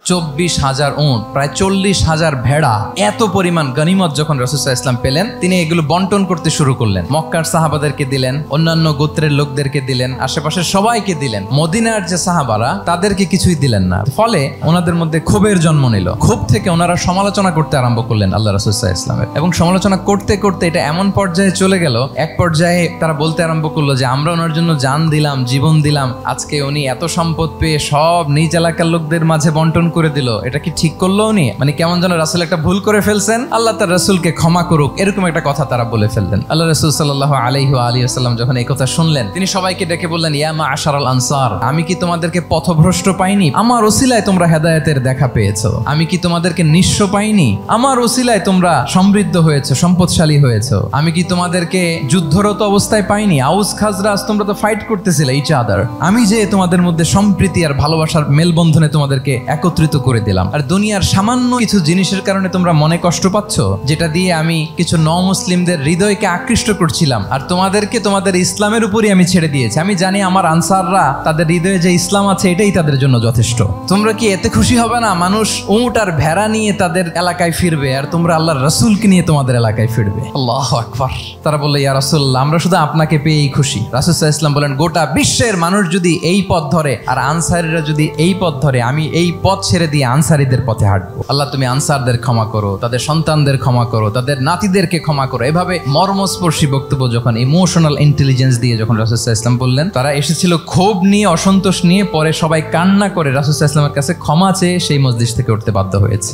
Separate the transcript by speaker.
Speaker 1: 24,000 উট, প্রায় 40,000 ভেড়া, এত পরিমাণ গনিমত যখন রাসূল সাল্লাল্লাহু আলাইহি ওয়াসাল্লাম পেলেন, তিনি এগুলো বন্টন করতে শুরু করলেন। মক্কার সাহাবাদেরকে দিলেন, অন্যান্য গোত্রের লোকদেরকে দিলেন, আশেপাশের সবাইকে দিলেন। মদিনার যে সাহাবারা তাদেরকে কিছুই দিলেন না। ফলে ওনাদের মধ্যে ক্ষোভের জন্ম নিল। ক্ষোভ থেকে ওনারা সমালোচনা করতে আরম্ভ করলেন আল্লাহ রাসূল সাল্লাল্লাহু আলাইহি ওয়াসাল্লামের। এবং সমালোচনা করতে করতে এটা এমন পর্যায়ে চলে গেল, এক পর্যায়ে তারা বলতে আরম্ভ করলো যে আমরা ওনার জন্য জান দিলাম, জীবন দিলাম, আজকে উনি এত সম্পদ পেয়ে সব নিজ এলাকার লোকদের মাঝে বন্টন করে দিল, এটা কি ঠিক করলো উনি? মানে কেমন যেন রাসূল একটা ভুল করে ফেলছেন, আল্লাহ তার রাসূলকে ক্ষমা করুক, এরকম একটা কথা তারা বলে ফেললেন। আল্লাহ রাসূল সাল্লাল্লাহু আলাইহি ওয়া আলিহি ওয়াসাল্লাম যখন এই কথা শুনলেন, তিনি সবাইকে ডেকে বললেন, ইয়া মাআশারাল আনসার, আমি কি তোমাদেরকে পথভ্রষ্ট পাইনি? আমার ওসিলায় তোমরা হেদায়েতের দেখা পেয়েছো। আমি কি তোমাদেরকে নিঃস্ব পাইনি? আমার ওসিলায় তোমরা সমৃদ্ধ হয়েছো, সম্পদশালী হয়েছো। আমি কি তোমাদেরকে যুদ্ধরত অবস্থায় পাইনি? আউস খাজরাজ তোমরা তো ফাইট করতেছিলে ইচ আদার। আমি যে তোমাদের মধ্যে সম্প্রীতি আর ভালোবাসার মেলবন্ধনে তোমাদেরকে একত্রিত করে দিলাম। আর দুনিয়ার সামান্য কিছু জিনিসের কারণে তোমরা মনে কষ্ট পাচ্ছ, যেটা দিয়ে আমি কিছু মুসলিমদের হৃদয়কে আকৃষ্ট করছিলাম, আর তোমাদেরকে তোমাদের ইসলামের উপরই আমি ছেড়ে দিয়েছি। আমি জানি আমার আনসাররা তাদের হৃদয়ে যে ইসলাম আছে এটাই তাদের জন্য যথেষ্ট। তোমরা কি এতে খুশি হবে না? মানুষ উট আর ভেড়া নিয়ে তাদের এলাকায় ফিরবে, আর তোমরা আল্লাহর রাসূলকে নিয়ে তোমাদের এলাকায় ফিরবে। আল্লাহু আকবার। তারা বলল, ইয়া রাসূলুল্লাহ, আমরা শুধু আপনাকে পেয়েই খুশি। রাসূল সাল্লাল্লাহু আলাইহি ওয়াসাল্লাম বলেন, গোটা বিশ্বের মানুষ যদি এই পথ ধরে আর আনসারীরা যদি এই পথ ধরে, আমি এই পথ ছেড়ে দিয়ে আনসারীদের পথে হাঁটবো। আল্লাহ তুমি আনসারদের ক্ষমা করো, তাদের সন্তানদের ক্ষমা করো, তাদের নাতিদেরকে ক্ষমা করো। এভাবে মর্মস্পর্শী বক্তব্য যখন ইমোশনাল ইন্টেলিজেন্স দিয়ে যখন রাসূল সাল্লাল্লাহু আলাইহি ওয়াসাল্লাম বললেন, তারা এসেছিল ক্ষোভ নিয়ে, অসন্তোষ নিয়ে, পরে সবাই কান্না করে রাসূল সাল্লাল্লাহু আলাইহি ওয়াসাল্লামের কাছে ক্ষমা চেয়ে সেই মজলিস থেকে উঠতে বাধ্য হয়েছে।